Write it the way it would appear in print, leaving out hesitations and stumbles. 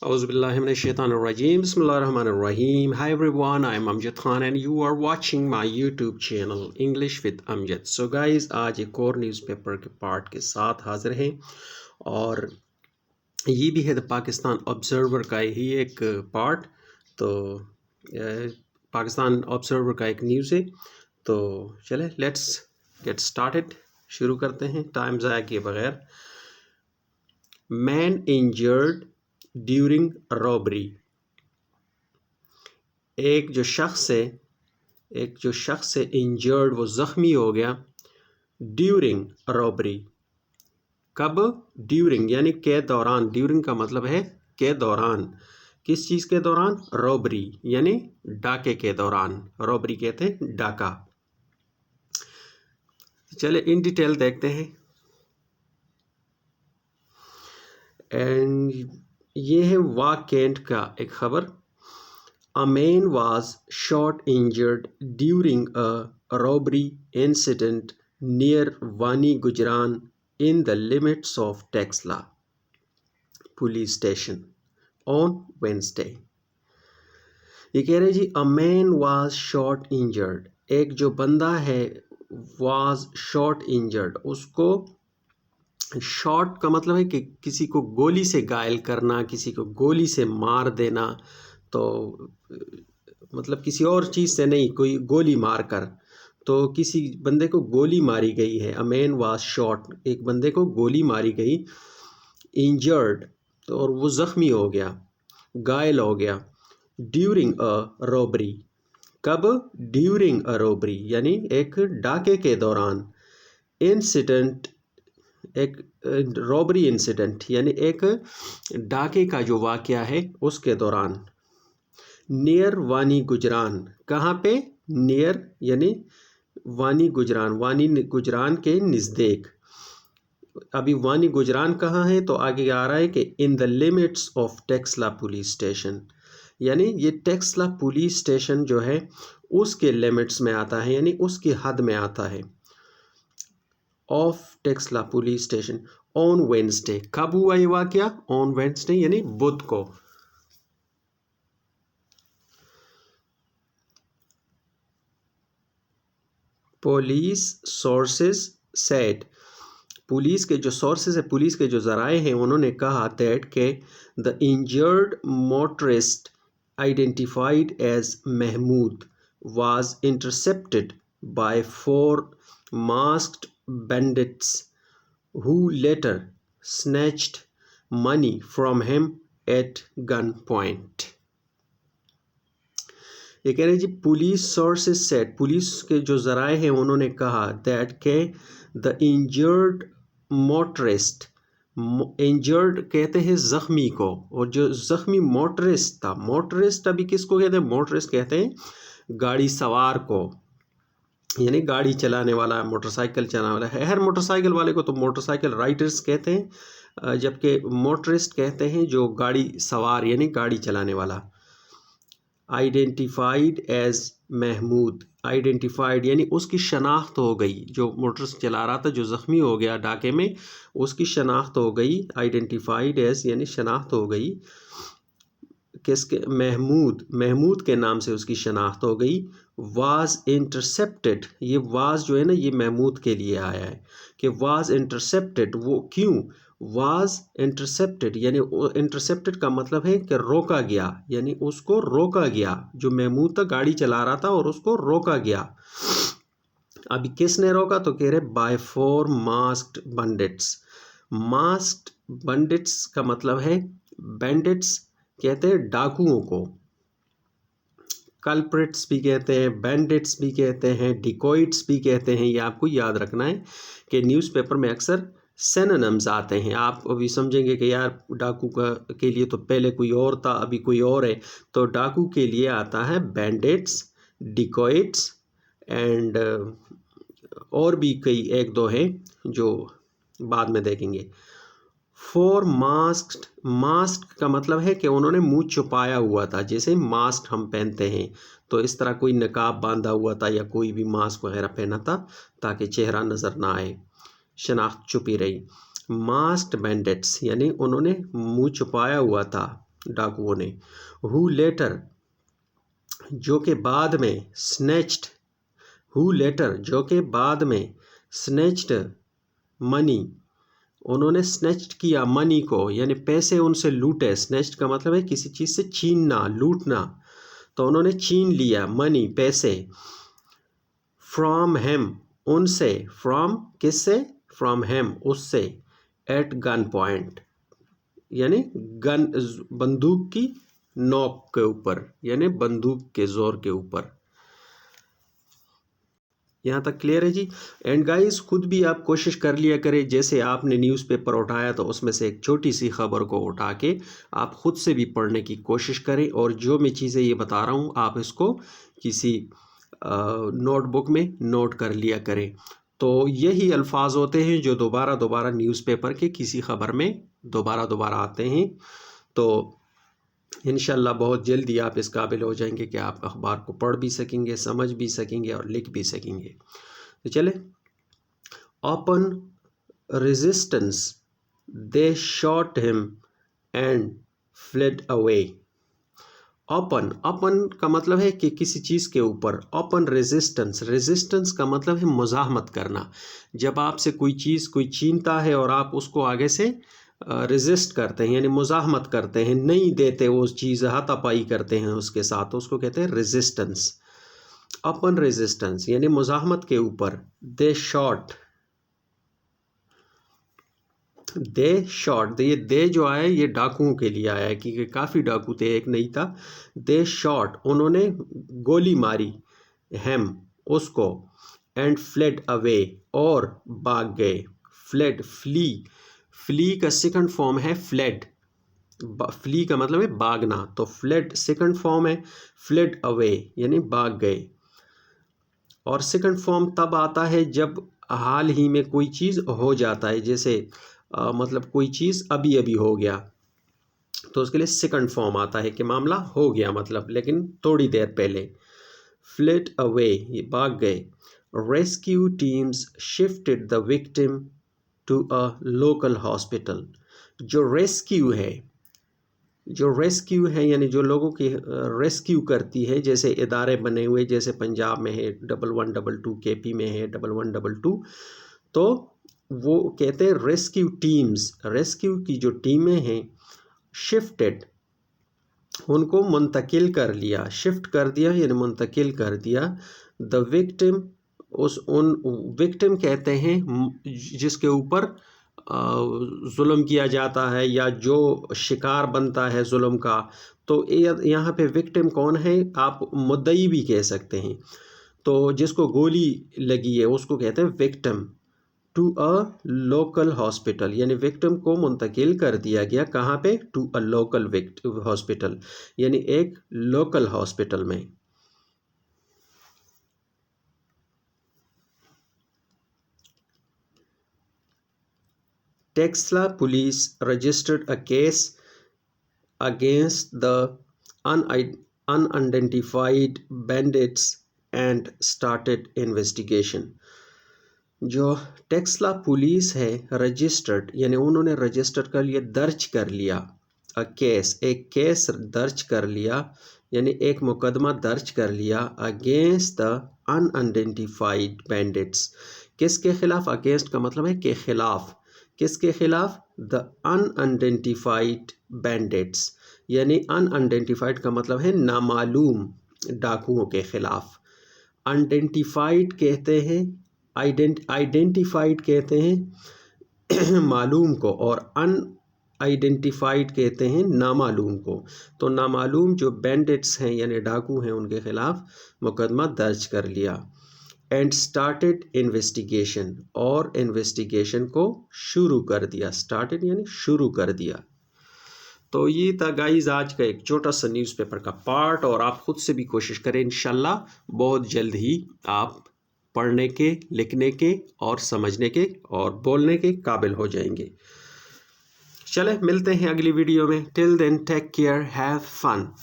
Auzubillahiminash-shaytanir-rajim. Bismillahir-rahmanir-rahim. Hi everyone, I'm Amjad Khan and you are watching my YouTube channel English with Amjad. So guys, आज एक और newspaper के part के साथ हाजिर हैं और ये भी है द पाकिस्तान ऑब्जर्वर का ही एक पार्ट। तो पाकिस्तान ऑब्जर्वर का एक न्यूज़ है। तो चले लेट्स गेट स्टार्टेड, शुरू करते हैं टाइम ज़ाया किए बगैर। Man injured during robbery. एक जो शख्स है इंजर्ड, वो ज़ख्मी हो गया ड्यूरिंग रॉबरी। कब? ड्यूरिंग यानी के दौरान। ड्यूरिंग का मतलब है के दौरान। किस चीज़ के दौरान? रॉबरी यानी डाके के दौरान। रॉबरी कहते हैं डाका। चले इन डिटेल देखते हैं। एंड ये है वाक कैंट का एक खबर। A man was shot injured during a robbery incident near Wani Gujran in the limits of Texla police station on Wednesday. ये कह रहे जी a man was shot injured, एक जो बंदा है was shot injured, उसको शॉट का मतलब है कि किसी को गोली से घायल करना, किसी को गोली से मार देना। तो मतलब किसी और चीज़ से नहीं, कोई गोली मार कर। तो किसी बंदे को गोली मारी गई है। अ मैन वाज शॉट, एक बंदे को गोली मारी गई। इंजर्ड तो और वो ज़ख्मी हो गया, घायल हो गया। ड्यूरिंग अ रॉबरी, कब? ड्यूरिंग अ रॉबरी यानी एक डाके के दौरान। इंसिडेंट एक रॉबरी इंसिडेंट यानी एक डाके का जो वाक़या है उसके दौरान। नियर वानी गुजरान, कहाँ पे? नियर यानी वानी गुजरान, वानी गुजरान के नज़दीक। अभी वानी गुजरान कहाँ है? तो आगे आ रहा है कि in the limits of Taxila police station, यानी ये टेक्सला पुलिस स्टेशन जो है उसके लिमिट्स में आता है, यानी उसकी हद में आता है। Of Taxila police station on Wednesday, कब हुआ ये वाक़या? ऑन वेंसडे यानी बुध को। पुलिस सोर्सेज सेड, पुलिस के जो सोर्सेज है, पुलिस के जो ज़राए हैं, उन्होंने कहा दैट के the injured motorist identified as Mahmood was intercepted by 4 masked bandits who later snatched money from him at gunpoint. ये कह रहे जी पुलिस सोर्सेज सेड, पुलिस के जो ज़राए हैं उन्होंने कहा दैट के द इंजर्ड मोटरिस्ट, इंजर्ड कहते हैं ज़ख्मी को, और जो ज़ख्मी मोटरिस्ट था, मोटरिस्ट अभी किसको कहते हैं? मोटरिस्ट कहते हैं गाड़ी सवार को, यानी गाड़ी चलाने वाला, मोटरसाइकिल चलाने वाला है। हर मोटरसाइकिल वाले को तो मोटरसाइकिल राइडर्स कहते हैं, जबकि मोटरिस्ट कहते हैं जो गाड़ी सवार यानी गाड़ी चलाने वाला। आइडेंटिफाइड एज महमूद, आइडेंटिफाइड यानी उसकी शनाख्त हो गई। जो मोटर चला रहा था, जो ज़ख्मी हो गया डाके में, उसकी शनाख्त हो गई। आइडेंटिफाइड एज यानी शनाख्त हो गई किसके? महमूद, महमूद के नाम से उसकी शनाख्त हो गई। वाज इंटरसेप्टेड, ये वाज जो है ना ये महमूद के लिए आया है कि वाज इंटरसेप्टेड। वो क्यों? वाज इंटरसेप्टेड यानी इंटरसेप्टेड का मतलब है कि रोका गया, यानी उसको रोका गया। जो महमूद था गाड़ी चला रहा था और उसको रोका गया। अभी किसने रोका? तो कह रहे बाय 4 masked bandits। मास्क्ड बंडिट्स का मतलब है, बैंडिट्स कहते हैं डाकुओं को, कल्प्रिट्स भी कहते हैं, बैंडिट्स भी कहते हैं, डिकॉइट्स भी कहते हैं। ये आपको याद रखना है कि न्यूज़पेपर में अक्सर सिनोनिम्स आते हैं। आप अभी समझेंगे कि यार डाकू का के लिए तो पहले कोई और था, अभी कोई और है। तो डाकू के लिए आता है बैंडिट्स, डिकॉइट्स एंड और भी कई एक दो हैं जो बाद में देखेंगे। 4 masked, मास्क का मतलब है कि उन्होंने मुंह छुपाया हुआ था, जैसे मास्क हम पहनते हैं। तो इस तरह कोई नकाब बांधा हुआ था या कोई भी मास्क वगैरह पहना था ताकि चेहरा नज़र ना आए, शनाख्त छुपी रही। मास्क्ड बैंडिट्स यानी उन्होंने मुंह छुपाया हुआ था, डाकुओं ने, हु लेटर जो के बाद में, स्नैच्ड हु लेटर जो के बाद में, स्नैच्ड मनी उन्होंने स्नैच्ड किया मनी को, यानी पैसे उनसे लूटे। स्नैच्ड का मतलब है किसी चीज़ से छीनना, लूटना, तो उन्होंने छीन लिया मनी, पैसे, फ्रॉम हेम उनसे, फ्रॉम किससे, फ्रॉम हेम उससे, एट गन पॉइंट यानी गन बंदूक की नोक के ऊपर, यानी बंदूक के जोर के ऊपर। यहाँ तक क्लियर है जी। एंड गाइस खुद भी आप कोशिश कर लिया करें, जैसे आपने न्यूज़पेपर उठाया तो उसमें से एक छोटी सी खबर को उठा के आप खुद से भी पढ़ने की कोशिश करें, और जो मैं चीज़ें ये बता रहा हूँ आप इसको किसी नोटबुक में नोट कर लिया करें। तो यही अल्फाज होते हैं जो दोबारा दोबारा न्यूज़पेपर के किसी ख़बर में दोबारा आते हैं। तो इंशाल्लाह बहुत जल्दी आप इस काबिल हो जाएंगे कि आप अखबार को पढ़ भी सकेंगे, समझ भी सकेंगे और लिख भी सकेंगे। तो चले, open resistance they shot him and fled away. Open, open का मतलब है कि किसी चीज़ के ऊपर, ओपन रेजिस्टेंस, रेजिस्टेंस का मतलब है मुज़ाहमत करना। जब आपसे कोई चीज़ कोई छीनता है और आप उसको आगे से रेजिस्ट करते हैं, यानी मुज़ाहमत करते हैं, नहीं देते वो चीज़, हाथापाई करते हैं उसके साथ, तो उसको कहते हैं रेजिस्टेंस। ओपन रेजिस्टेंस यानी मुज़ाहमत के ऊपर। दे शॉट, दे शॉट, ये दे जो आया ये डाकुओं के लिए आया है क्योंकि काफ़ी डाकू थे, एक नहीं था। दे शॉट उन्होंने गोली मारी, हेम उसको, एंड फ्लेड अवे और भाग गए। फ्लेड, फ्ली, फ्ली का सेकंड फॉर्म है फ्लेड, फ्ली का मतलब है भागना, तो फ्लेड सेकंड फॉर्म है, फ्लेड अवे यानी भाग गए। और सेकंड फॉर्म तब आता है जब हाल ही में कोई चीज़ हो जाता है, जैसे मतलब कोई चीज़ अभी अभी हो गया, तो उसके लिए सेकंड फॉर्म आता है कि मामला हो गया मतलब, लेकिन थोड़ी देर पहले। फ्लेड अवे ये भाग गए। Rescue teams shifted the victim to a local hospital. जो रेस्क्यू है, जो रेस्क्यू है यानी जो लोगों की रेस्क्यू करती है, जैसे इदारे बने हुए, जैसे पंजाब में है 1122, केपी में है 1122, तो वो कहते हैं रेस्क्यू टीम्स, रेस्क्यू की जो टीमें हैं, शिफ्टेड उनको मुंतकिल कर लिया, शिफ्ट कर दिया यानी मुंतकिल कर दिया। द विक्टिम, उन विक्टिम कहते हैं जिसके ऊपर जुल्म किया जाता है या जो शिकार बनता है जुल्म का, तो यहाँ पे विक्टिम कौन है, आप मुद्दई भी कह सकते हैं। तो जिसको गोली लगी है उसको कहते हैं victim. To a local hospital यानी विक्टिम को मुंतकिल कर दिया गया, कहाँ पे, टू अ लोकल हॉस्पिटल यानी एक लोकल हॉस्पिटल में। Taxila police registered a case against the unidentified bandits and started investigation. जो टेक्सला पुलिस है, रजिस्टर्ड यानी उन्होंने रजिस्टर कर लिया, दर्ज कर लिया, अ केस एक केस दर्ज कर लिया यानी एक मुकदमा दर्ज कर लिया, अगेंस्ट द अनआइडेंटिफाइड बैंडिट्स। किसके खिलाफ, अगेंस्ट का मतलब है के खिलाफ, किसके खिलाफ, द अनआइडेंटिफाइड बैंडिट्स यानी अनआइडेंटिफाइड का मतलब है नामालूम डाकुओं के खिलाफ। अनडेंटिफाइड कहते हैं, आइडेंटिफाइड कहते हैं मालूम को, और अनआइडेंटिफाइड कहते हैं नामालूम को। तो नामालूम जो बैंडिट्स हैं यानी डाकू हैं उनके खिलाफ मुकदमा दर्ज कर लिया। एंड स्टार्टेड इन्वेस्टिगेशन, और इन्वेस्टिगेशन को शुरू कर दिया, स्टार्टेड यानी शुरू कर दिया। तो ये था गाइज आज का एक छोटा सा न्यूज़पेपर का पार्ट, और आप खुद से भी कोशिश करें, इंशाल्लाह बहुत जल्द ही आप पढ़ने के, लिखने के और समझने के और बोलने के काबिल हो जाएंगे। चले मिलते हैं अगली वीडियो में। Till then take care, have fun.